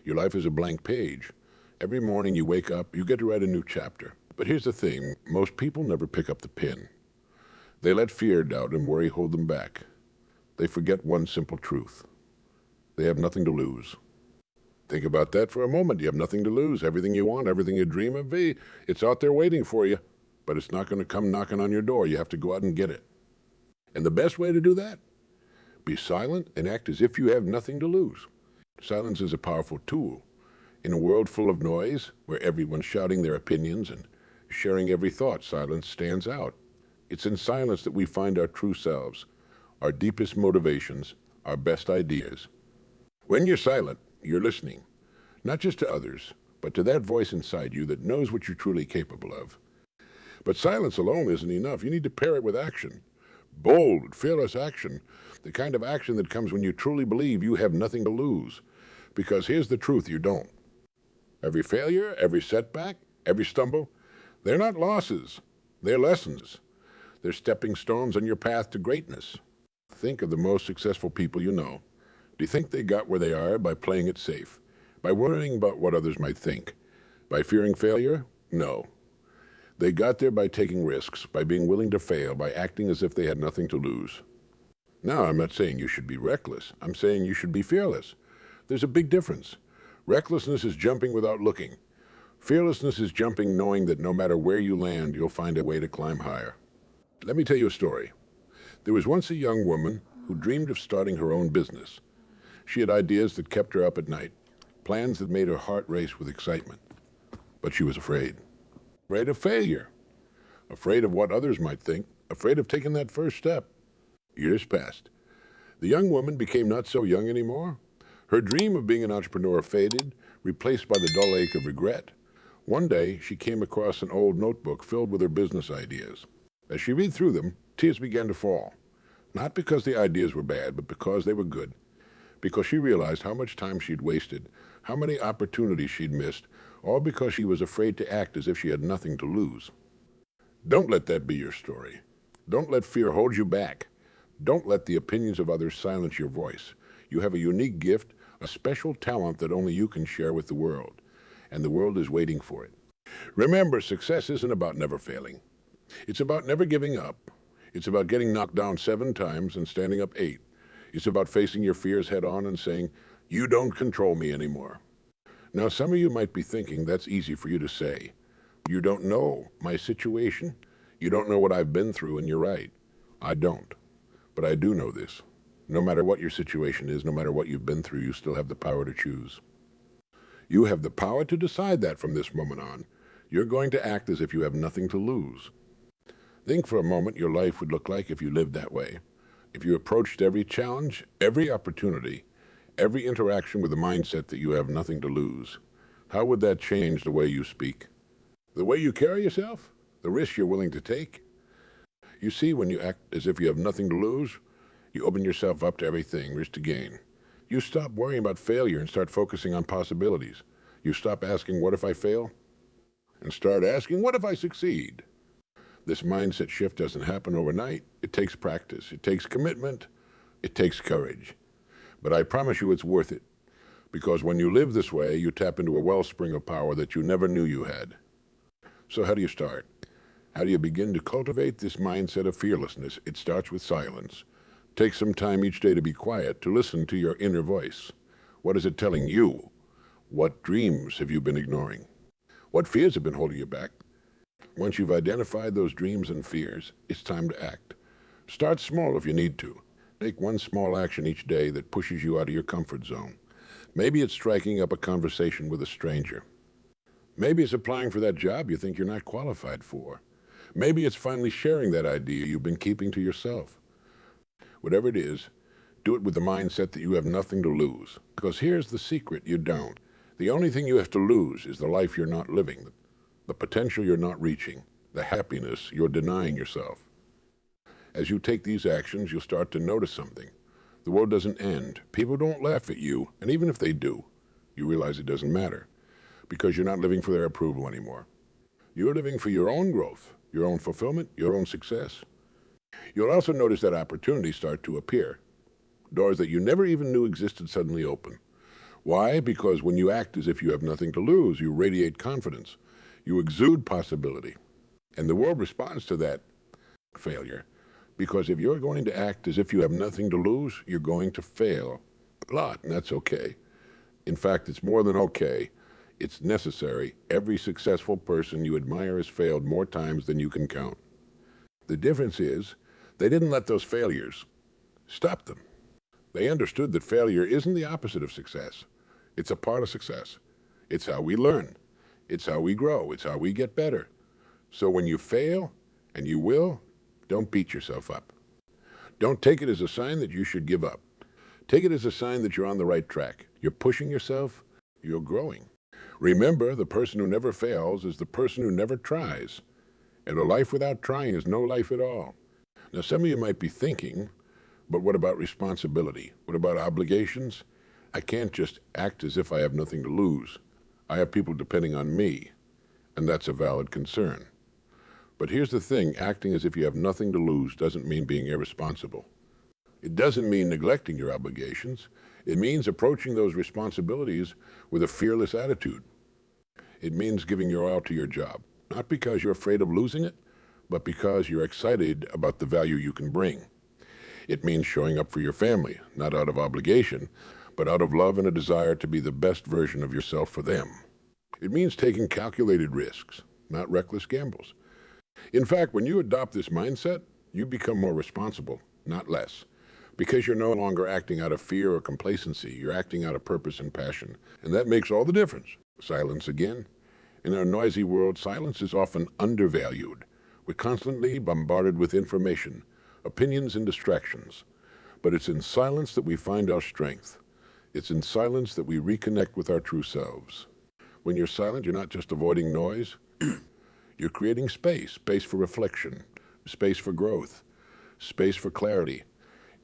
Your life is a blank page. Every morning you wake up, you get to write a new chapter. But here's the thing, most people never pick up the pen. They let fear, doubt, and worry hold them back. They forget one simple truth. They have nothing to lose. Think about that for a moment. You have nothing to lose. Everything you want, everything you dream of, it's out there waiting for you, but it's not going to come knocking on your door. You have to go out and get it. And the best way to do that? Be silent and act as if you have nothing to lose. Silence is a powerful tool. In a world full of noise, where everyone's shouting their opinions and sharing every thought, silence stands out. It's in silence that we find our true selves, our deepest motivations, our best ideas. When you're silent, you're listening, not just to others, but to that voice inside you that knows what you're truly capable of. But silence alone isn't enough. You need to pair it with action. Bold, fearless action. The kind of action that comes when you truly believe you have nothing to lose. Because here's the truth, you don't. Every failure, every setback, every stumble, they're not losses. They're lessons. They're stepping stones on your path to greatness. Think of the most successful people you know. Do you think they got where they are by playing it safe? By worrying about what others might think? By fearing failure? No. They got there by taking risks, by being willing to fail, by acting as if they had nothing to lose. Now, I'm not saying you should be reckless. I'm saying you should be fearless. There's a big difference. Recklessness is jumping without looking. Fearlessness is jumping knowing that no matter where you land, you'll find a way to climb higher. Let me tell you a story. There was once a young woman who dreamed of starting her own business. She had ideas that kept her up at night, plans that made her heart race with excitement. But she was afraid. Afraid of failure. Afraid of what others might think. Afraid of taking that first step. Years passed. The young woman became not so young anymore. Her dream of being an entrepreneur faded, replaced by the dull ache of regret. One day, she came across an old notebook filled with her business ideas. As she read through them, tears began to fall. Not because the ideas were bad, but because they were good. Because she realized how much time she'd wasted, how many opportunities she'd missed, all because she was afraid to act as if she had nothing to lose. Don't let that be your story. Don't let fear hold you back. Don't let the opinions of others silence your voice. You have a unique gift, a special talent that only you can share with the world, and the world is waiting for it. Remember, success isn't about never failing. It's about never giving up. It's about getting knocked down 7 times and standing up 8. It's about facing your fears head on and saying, "You don't control me anymore." Now, some of you might be thinking that's easy for you to say. You don't know my situation. You don't know what I've been through, and you're right. I don't. But I do know this. No matter what your situation is, no matter what you've been through, you still have the power to choose. You have the power to decide that from this moment on. You're going to act as if you have nothing to lose. Think for a moment your life would look like if you lived that way. If you approached every challenge, every opportunity, every interaction with the mindset that you have nothing to lose. How would that change the way you speak? The way you carry yourself? The risks you're willing to take? You see, when you act as if you have nothing to lose, you open yourself up to everything, risk to gain. You stop worrying about failure and start focusing on possibilities. You stop asking, "What if I fail?" and start asking, "What if I succeed?" This mindset shift doesn't happen overnight. It takes practice. It takes commitment. It takes courage. But I promise you it's worth it. Because when you live this way, you tap into a wellspring of power that you never knew you had. So how do you start? How do you begin to cultivate this mindset of fearlessness? It starts with silence. Take some time each day to be quiet, to listen to your inner voice. What is it telling you? What dreams have you been ignoring? What fears have been holding you back? Once you've identified those dreams and fears, it's time to act. Start small if you need to. Take one small action each day that pushes you out of your comfort zone. Maybe it's striking up a conversation with a stranger. Maybe it's applying for that job you think you're not qualified for. Maybe it's finally sharing that idea you've been keeping to yourself. Whatever it is, do it with the mindset that you have nothing to lose. Because here's the secret, you don't. The only thing you have to lose is the life you're not living, the potential you're not reaching, the happiness you're denying yourself. As you take these actions, you'll start to notice something. The world doesn't end. People don't laugh at you, and even if they do, you realize it doesn't matter, because you're not living for their approval anymore. You're living for your own growth, your own fulfillment, your own success. You'll also notice that opportunities start to appear. Doors that you never even knew existed suddenly open. Why? Because when you act as if you have nothing to lose, you radiate confidence. You exude possibility. And the world responds to that failure. Because if you're going to act as if you have nothing to lose, you're going to fail a lot, and that's okay. In fact, it's more than okay. It's necessary. Every successful person you admire has failed more times than you can count. The difference is, they didn't let those failures stop them. They understood that failure isn't the opposite of success. It's a part of success. It's how we learn. It's how we grow. It's how we get better. So when you fail, and you will, don't beat yourself up. Don't take it as a sign that you should give up. Take it as a sign that you're on the right track. You're pushing yourself. You're growing. Remember, the person who never fails is the person who never tries. And a life without trying is no life at all. Now, some of you might be thinking, but what about responsibility? What about obligations? I can't just act as if I have nothing to lose. I have people depending on me, and that's a valid concern. But here's the thing, acting as if you have nothing to lose doesn't mean being irresponsible. It doesn't mean neglecting your obligations. It means approaching those responsibilities with a fearless attitude. It means giving your all to your job, not because you're afraid of losing it, but because you're excited about the value you can bring. It means showing up for your family, not out of obligation, but out of love and a desire to be the best version of yourself for them. It means taking calculated risks, not reckless gambles. In fact, when you adopt this mindset, you become more responsible, not less, because you're no longer acting out of fear or complacency. You're acting out of purpose and passion, and that makes all the difference. Silence again. In our noisy world, silence is often undervalued. We're constantly bombarded with information, opinions, and distractions. But it's in silence that we find our strength. It's in silence that we reconnect with our true selves. When you're silent, you're not just avoiding noise. You're creating space for reflection, space for growth, space for clarity.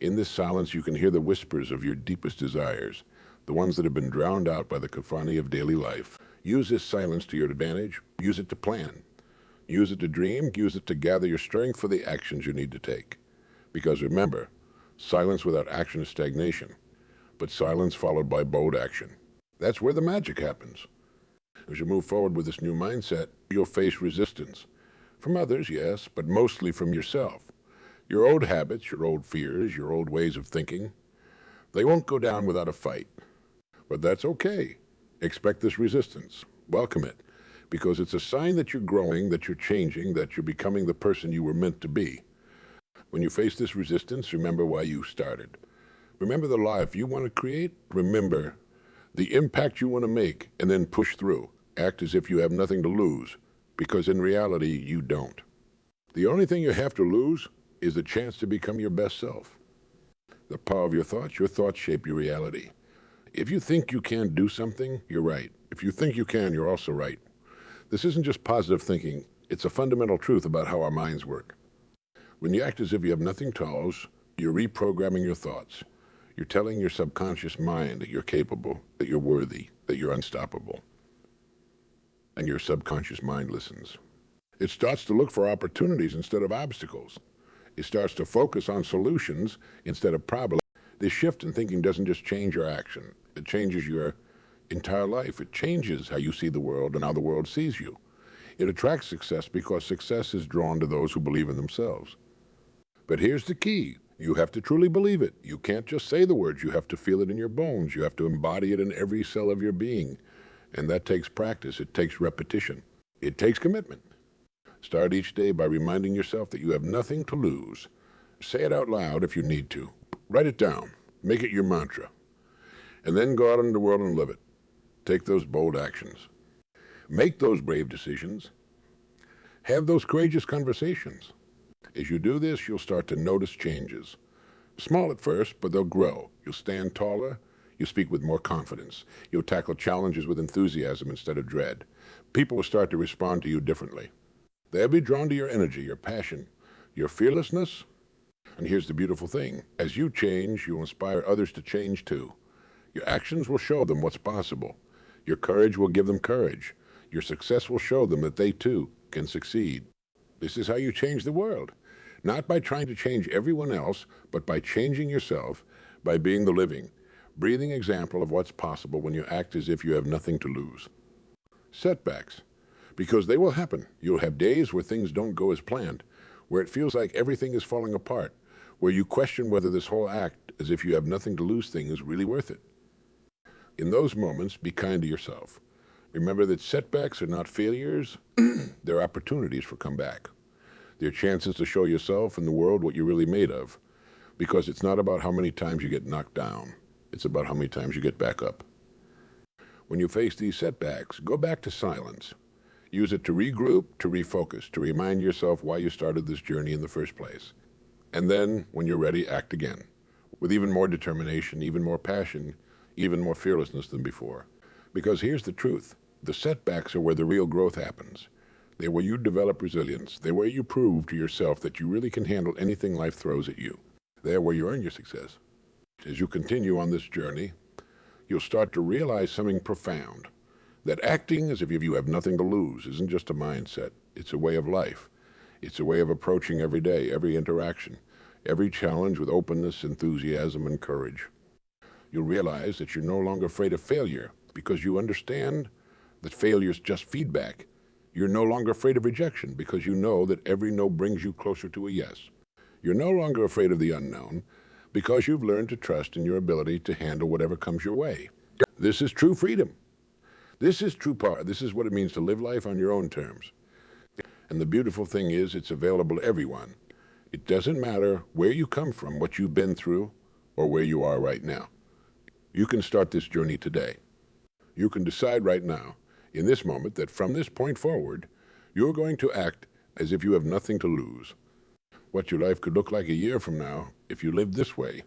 In this silence, you can hear the whispers of your deepest desires, the ones that have been drowned out by the cacophony of daily life. Use this silence to your advantage. Use it to plan. Use it to dream. Use it to gather your strength for the actions you need to take. Because remember, silence without action is stagnation, but silence followed by bold action. That's where the magic happens. As you move forward with this new mindset, you'll face resistance. From others, yes, but mostly from yourself. Your old habits, your old fears, your old ways of thinking, they won't go down without a fight. But that's okay. Expect this resistance. Welcome it, because it's a sign that you're growing, that you're changing, that you're becoming the person you were meant to be. When you face this resistance, remember why you started. Remember the life you want to create. Remember the impact you want to make, and then push through. Act as if you have nothing to lose, because in reality, you don't. The only thing you have to lose is the chance to become your best self. The power of your thoughts shape your reality. If you think you can't do something, you're right. If you think you can, you're also right. This isn't just positive thinking. It's a fundamental truth about how our minds work. When you act as if you have nothing to lose, you're reprogramming your thoughts. You're telling your subconscious mind that you're capable, that you're worthy, that you're unstoppable. And your subconscious mind listens. It starts to look for opportunities instead of obstacles. It starts to focus on solutions instead of problems. This shift in thinking doesn't just change your action. It changes your entire life. It changes how you see the world and how the world sees you. It attracts success because success is drawn to those who believe in themselves. But here's the key. You have to truly believe it. You can't just say the words. You have to feel it in your bones. You have to embody it in every cell of your being. And that takes practice. It takes repetition. It takes commitment. Start each day by reminding yourself that you have nothing to lose. Say it out loud if you need to. Write it down. Make it your mantra. And then go out into the world and live it. Take those bold actions. Make those brave decisions. Have those courageous conversations. As you do this, you'll start to notice changes. Small at first, but they'll grow. You'll stand taller. You'll speak with more confidence. You'll tackle challenges with enthusiasm instead of dread. People will start to respond to you differently. They'll be drawn to your energy, your passion, your fearlessness. And here's the beautiful thing. As you change, you'll inspire others to change too. Your actions will show them what's possible. Your courage will give them courage. Your success will show them that they too can succeed. This is how you change the world. Not by trying to change everyone else, but by changing yourself, by being the living, Breathing example of what's possible when you act as if you have nothing to lose. Setbacks, because they will happen. You'll have days where things don't go as planned, where it feels like everything is falling apart, where you question whether this whole act, as if you have nothing to lose thing, is really worth it. In those moments, be kind to yourself. Remember that setbacks are not failures, they're opportunities for comeback. They're chances to show yourself and the world what you're really made of, because it's not about how many times you get knocked down, it's about how many times you get back up. When you face these setbacks, go back to silence. Use it to regroup, to refocus, to remind yourself why you started this journey in the first place. And then, when you're ready, act again, with even more determination, even more passion, even more fearlessness than before. Because here's the truth. The setbacks are where the real growth happens. They're where you develop resilience. They're where you prove to yourself that you really can handle anything life throws at you. They're where you earn your success. As you continue on this journey, you'll start to realize something profound. That acting as if you have nothing to lose isn't just a mindset. It's a way of life. It's a way of approaching every day, every interaction, every challenge with openness, enthusiasm, and courage. You'll realize that you're no longer afraid of failure because you understand that failure is just feedback. You're no longer afraid of rejection because you know that every no brings you closer to a yes. You're no longer afraid of the unknown because you've learned to trust in your ability to handle whatever comes your way. This is true freedom. This is true power. This is what it means to live life on your own terms. And the beautiful thing is it's available to everyone. It doesn't matter where you come from, what you've been through, or where you are right now. You can start this journey today. You can decide right now, in this moment, that from this point forward, you're going to act as if you have nothing to lose. What your life could look like a year from now if you lived this way.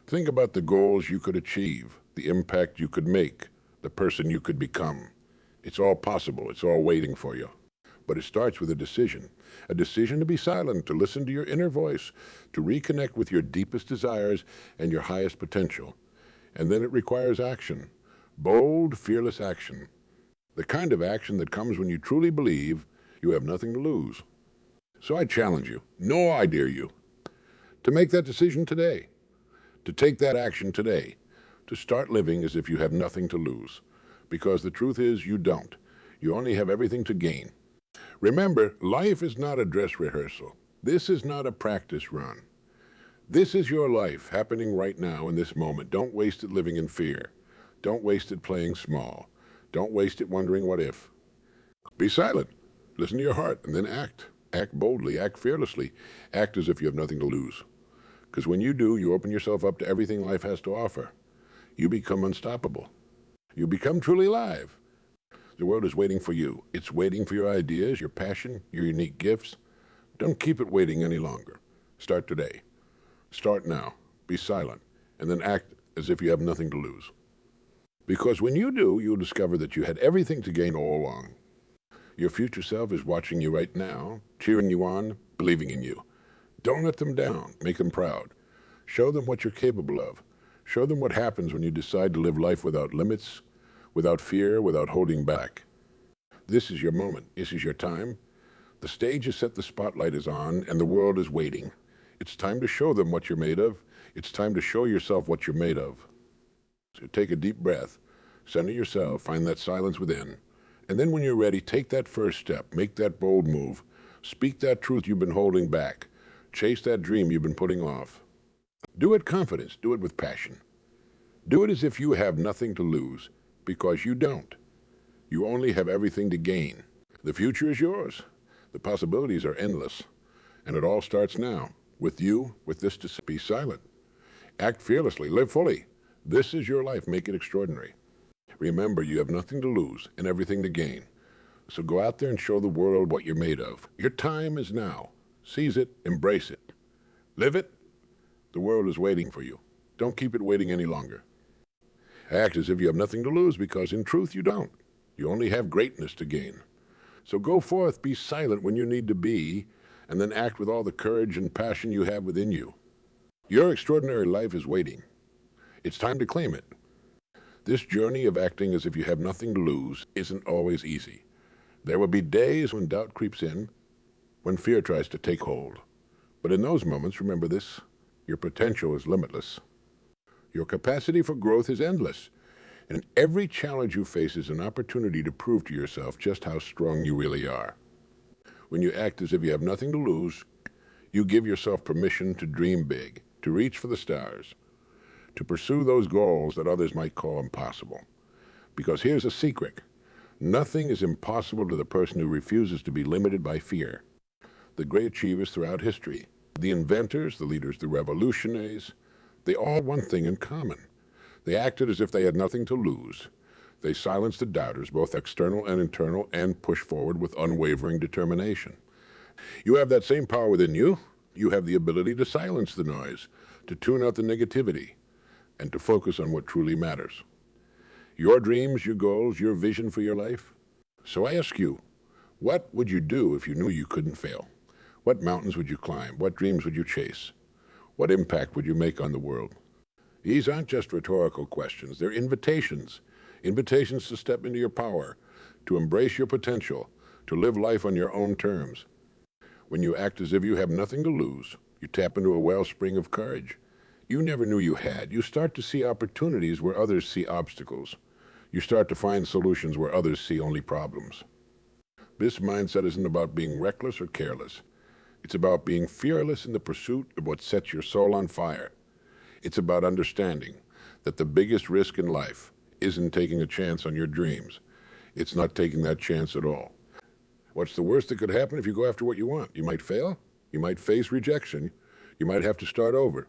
Think about the goals you could achieve, the impact you could make, the person you could become. It's all possible. It's all waiting for you. But it starts with a decision to be silent, to listen to your inner voice, to reconnect with your deepest desires and your highest potential. And then it requires action, bold, fearless action. The kind of action that comes when you truly believe you have nothing to lose. So I challenge you, no, I dare you, to make that decision today, to take that action today, to start living as if you have nothing to lose. Because the truth is you don't. You only have everything to gain. Remember, life is not a dress rehearsal. This is not a practice run. This is your life happening right now in this moment. Don't waste it living in fear. Don't waste it playing small. Don't waste it wondering what if. Be silent. Listen to your heart and then act. Act boldly. Act fearlessly. Act as if you have nothing to lose. Because when you do, you open yourself up to everything life has to offer. You become unstoppable. You become truly alive. The world is waiting for you. It's waiting for your ideas, your passion, your unique gifts. Don't keep it waiting any longer. Start today. Start now. Be silent. And then act as if you have nothing to lose. Because when you do, you'll discover that you had everything to gain all along. Your future self is watching you right now, cheering you on, believing in you. Don't let them down. Make them proud. Show them what you're capable of. Show them what happens when you decide to live life without limits, without fear, without holding back. This is your moment. This is your time. The stage is set, the spotlight is on, and the world is waiting. It's time to show them what you're made of. It's time to show yourself what you're made of. So take a deep breath, center yourself, find that silence within. And then when you're ready, take that first step, make that bold move, speak that truth you've been holding back, chase that dream you've been putting off. Do it confidence, do it with passion. Do it as if you have nothing to lose, because you don't. You only have everything to gain. The future is yours. The possibilities are endless. And it all starts now, with you, with this to be silent. Act fearlessly, live fully. This is your life, make it extraordinary. Remember, you have nothing to lose and everything to gain. So go out there and show the world what you're made of. Your time is now. Seize it, embrace it. Live it. The world is waiting for you. Don't keep it waiting any longer. Act as if you have nothing to lose, because in truth you don't. You only have greatness to gain. So go forth, be silent when you need to be, and then act with all the courage and passion you have within you. Your extraordinary life is waiting. It's time to claim it. This journey of acting as if you have nothing to lose isn't always easy. There will be days when doubt creeps in, when fear tries to take hold. But in those moments, remember this, your potential is limitless. Your capacity for growth is endless, and every challenge you face is an opportunity to prove to yourself just how strong you really are. When you act as if you have nothing to lose, you give yourself permission to dream big, to reach for the stars, to pursue those goals that others might call impossible. Because here's a secret. Nothing is impossible to the person who refuses to be limited by fear. The great achievers throughout history, the inventors, the leaders, the revolutionaries, they all had one thing in common. They acted as if they had nothing to lose. They silenced the doubters, both external and internal, and pushed forward with unwavering determination. You have that same power within you. You have the ability to silence the noise, to tune out the negativity, and to focus on what truly matters. Your dreams, your goals, your vision for your life. So I ask you, what would you do if you knew you couldn't fail? What mountains would you climb? What dreams would you chase? What impact would you make on the world? These aren't just rhetorical questions. They're invitations. Invitations to step into your power, to embrace your potential, to live life on your own terms. When you act as if you have nothing to lose, you tap into a wellspring of courage you never knew you had. You start to see opportunities where others see obstacles. You start to find solutions where others see only problems. This mindset isn't about being reckless or careless. It's about being fearless in the pursuit of what sets your soul on fire. It's about understanding that the biggest risk in life isn't taking a chance on your dreams. It's not taking that chance at all. What's the worst that could happen if you go after what you want? You might fail. You might face rejection. You might have to start over.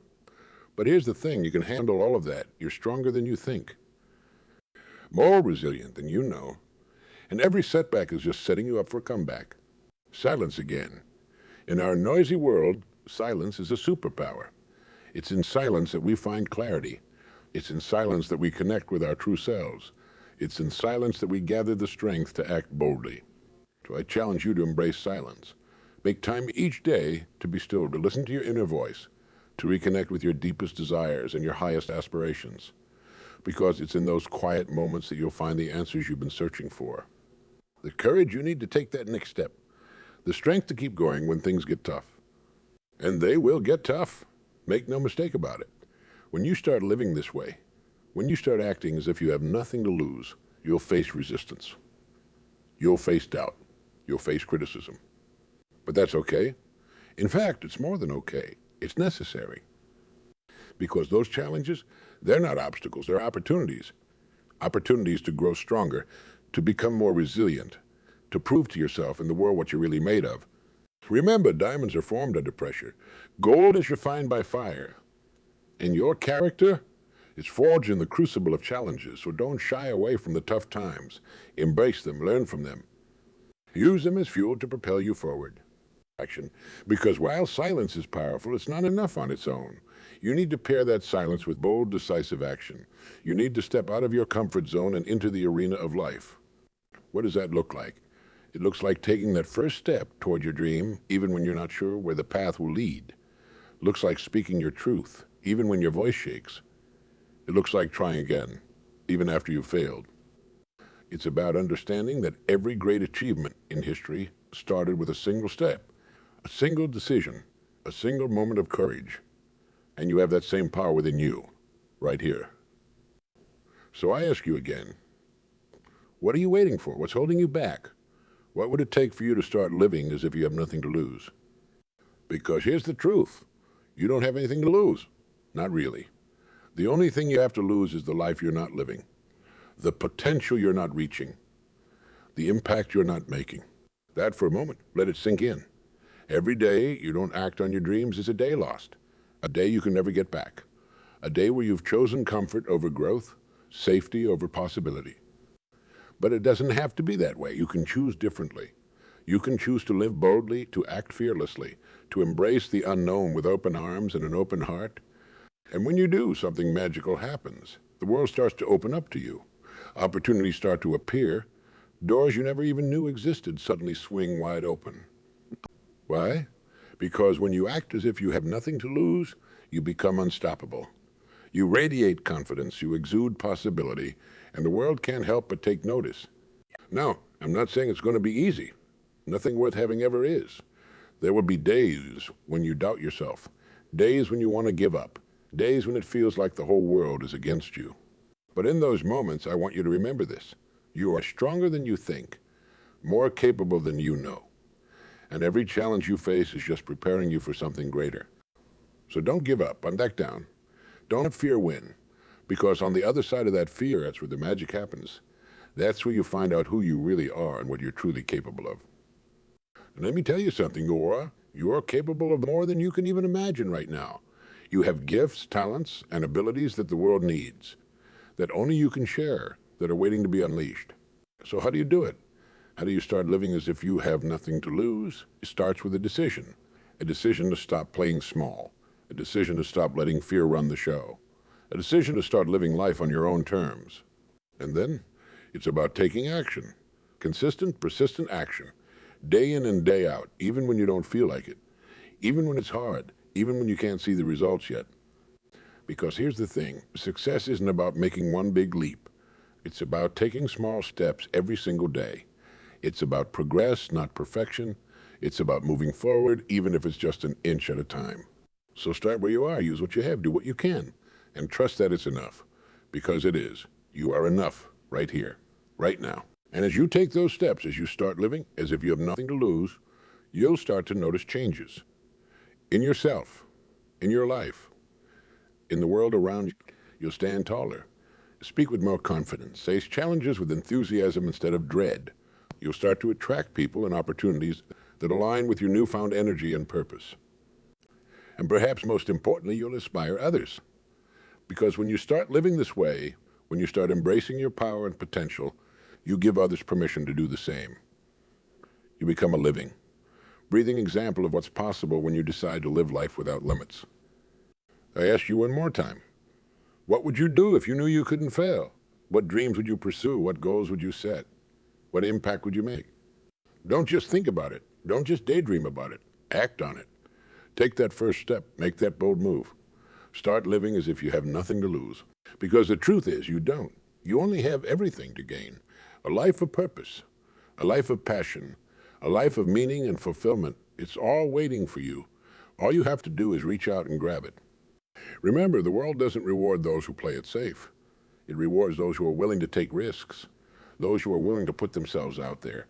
But here's the thing, you can handle all of that. You're stronger than you think, more resilient than you know. And every setback is just setting you up for a comeback. Silence again. In our noisy world, silence is a superpower. It's in silence that we find clarity. It's in silence that we connect with our true selves. It's in silence that we gather the strength to act boldly. So I challenge you to embrace silence. Make time each day to be still, to listen to your inner voice, to reconnect with your deepest desires and your highest aspirations. Because it's in those quiet moments that you'll find the answers you've been searching for. The courage you need to take that next step. The strength to keep going when things get tough. And they will get tough. Make no mistake about it. When you start living this way, when you start acting as if you have nothing to lose, you'll face resistance. You'll face doubt. You'll face criticism. But that's okay. In fact, it's more than okay. It's necessary. Because those challenges, they're not obstacles, they're opportunities. Opportunities to grow stronger, to become more resilient, to prove to yourself in the world what you're really made of. Remember, diamonds are formed under pressure. Gold is refined by fire. And your character is forged in the crucible of challenges, so don't shy away from the tough times. Embrace them, learn from them. Use them as fuel to propel you forward. Action. Because while silence is powerful, it's not enough on its own. You need to pair that silence with bold, decisive action. You need to step out of your comfort zone and into the arena of life. What does that look like? It looks like taking that first step toward your dream, even when you're not sure where the path will lead. It looks like speaking your truth, even when your voice shakes. It looks like trying again, even after you've failed. It's about understanding that every great achievement in history started with a single step, a single decision, a single moment of courage. And you have that same power within you, right here. So I ask you again, what are you waiting for? What's holding you back? What would it take for you to start living as if you have nothing to lose? Because here's the truth. You don't have anything to lose. Not really. The only thing you have to lose is the life you're not living, the potential you're not reaching, the impact you're not making. That for a moment, let it sink in. Every day you don't act on your dreams is a day lost, a day you can never get back, a day where you've chosen comfort over growth, safety over possibility. But it doesn't have to be that way. You can choose differently. You can choose to live boldly, to act fearlessly, to embrace the unknown with open arms and an open heart. And when you do, something magical happens. The world starts to open up to you. Opportunities start to appear. Doors you never even knew existed suddenly swing wide open. Why? Because when you act as if you have nothing to lose, you become unstoppable. You radiate confidence, you exude possibility, and the world can't help but take notice. Now, I'm not saying it's going to be easy. Nothing worth having ever is. There will be days when you doubt yourself, days when you want to give up, days when it feels like the whole world is against you. But in those moments, I want you to remember this. You are stronger than you think, more capable than you know. And every challenge you face is just preparing you for something greater. So don't give up and back down. Don't let fear win, because on the other side of that fear, that's where the magic happens. That's where you find out who you really are and what you're truly capable of. And let me tell you something, Nora. You are capable of more than you can even imagine right now. You have gifts, talents, and abilities that the world needs, that only you can share, that are waiting to be unleashed. So how do you do it? How do you start living as if you have nothing to lose? It starts with a decision to stop playing small, a decision to stop letting fear run the show, a decision to start living life on your own terms. And then it's about taking action, consistent, persistent action, day in and day out, even when you don't feel like it, even when it's hard, even when you can't see the results yet. Because here's the thing, success isn't about making one big leap. It's about taking small steps every single day. It's about progress, not perfection. It's about moving forward, even if it's just an inch at a time. So start where you are, use what you have, do what you can, and trust that it's enough, because it is. You are enough right here, right now. And as you take those steps, as you start living as if you have nothing to lose, you'll start to notice changes in yourself, in your life, in the world around you. You'll stand taller, speak with more confidence, face challenges with enthusiasm instead of dread. You'll start to attract people and opportunities that align with your newfound energy and purpose. And perhaps most importantly, you'll inspire others. Because when you start living this way, when you start embracing your power and potential, you give others permission to do the same. You become a living, breathing example of what's possible when you decide to live life without limits. I ask you one more time. What would you do if you knew you couldn't fail? What dreams would you pursue? What goals would you set? What impact would you make? Don't just think about it. Don't just daydream about it. Act on it. Take that first step. Make that bold move. Start living as if you have nothing to lose. Because the truth is, you don't. You only have everything to gain. A life of purpose, a life of passion, a life of meaning and fulfillment. It's all waiting for you. All you have to do is reach out and grab it. Remember, the world doesn't reward those who play it safe. It rewards those who are willing to take risks, those who are willing to put themselves out there,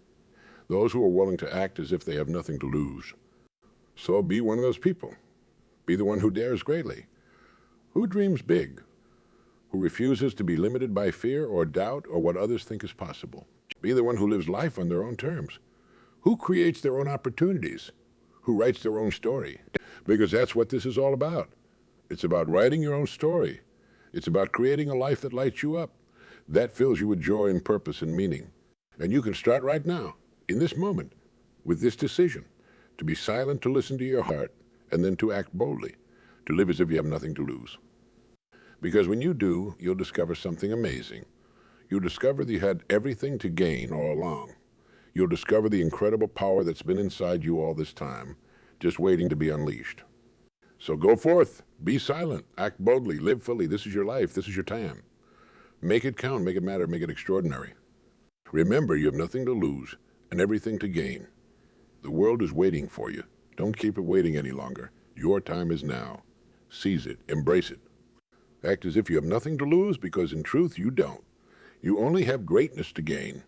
those who are willing to act as if they have nothing to lose. So be one of those people. Be the one who dares greatly, who dreams big, who refuses to be limited by fear or doubt or what others think is possible. Be the one who lives life on their own terms, who creates their own opportunities, who writes their own story. Because that's what this is all about. It's about writing your own story. It's about creating a life that lights you up, that fills you with joy and purpose and meaning. And you can start right now, in this moment, with this decision, to be silent, to listen to your heart, and then to act boldly, to live as if you have nothing to lose. Because when you do, you'll discover something amazing. You'll discover that you had everything to gain all along. You'll discover the incredible power that's been inside you all this time, just waiting to be unleashed. So go forth, be silent, act boldly, live fully. This is your life, this is your time. Make it count, make it matter, make it extraordinary. Remember, you have nothing to lose and everything to gain. The world is waiting for you. Don't keep it waiting any longer. Your time is now. Seize it, embrace it. Act as if you have nothing to lose, because in truth you don't. You only have greatness to gain.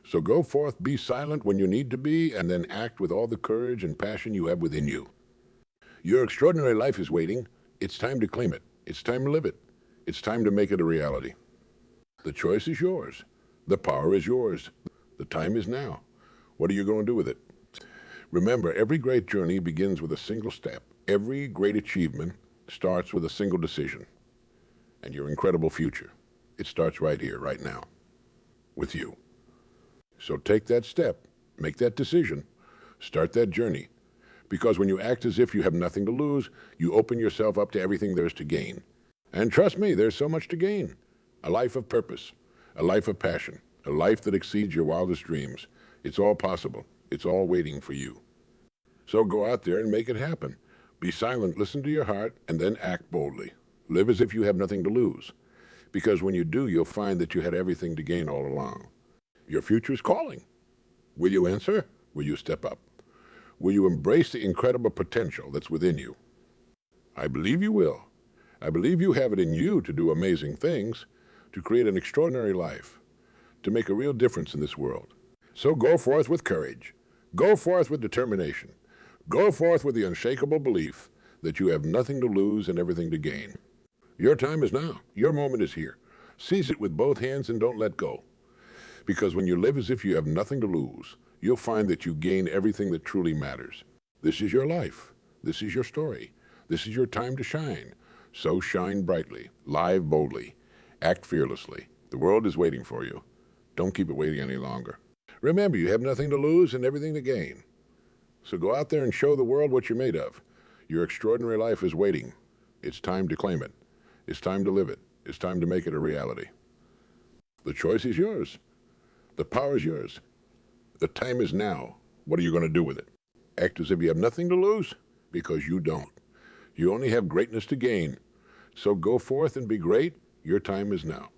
So go forth, be silent when you need to be, and then act with all the courage and passion you have within you. Your extraordinary life is waiting. It's time to claim it. It's time to live it. It's time to make it a reality. The choice is yours. The power is yours. The time is now. What are you going to do with it? Remember, every great journey begins with a single step. Every great achievement starts with a single decision. And your incredible future, it starts right here, right now, with you. So take that step, make that decision, start that journey. Because when you act as if you have nothing to lose, you open yourself up to everything there is to gain. And trust me, there's so much to gain. A life of purpose, a life of passion, a life that exceeds your wildest dreams. It's all possible. It's all waiting for you. So go out there and make it happen. Be silent, listen to your heart, and then act boldly. Live as if you have nothing to lose. Because when you do, you'll find that you had everything to gain all along. Your future is calling. Will you answer? Will you step up? Will you embrace the incredible potential that's within you? I believe you will. I believe you have it in you to do amazing things, to create an extraordinary life, to make a real difference in this world. So go forth with courage. Go forth with determination. Go forth with the unshakable belief that you have nothing to lose and everything to gain. Your time is now. Your moment is here. Seize it with both hands and don't let go. Because when you live as if you have nothing to lose, you'll find that you gain everything that truly matters. This is your life. This is your story. This is your time to shine. So shine brightly, live boldly, act fearlessly. The world is waiting for you. Don't keep it waiting any longer. Remember, you have nothing to lose and everything to gain. So go out there and show the world what you're made of. Your extraordinary life is waiting. It's time to claim it. It's time to live it. It's time to make it a reality. The choice is yours. The power is yours. The time is now. What are you going to do with it? Act as if you have nothing to lose, because you don't. You only have greatness to gain. So go forth and be great. Your time is now.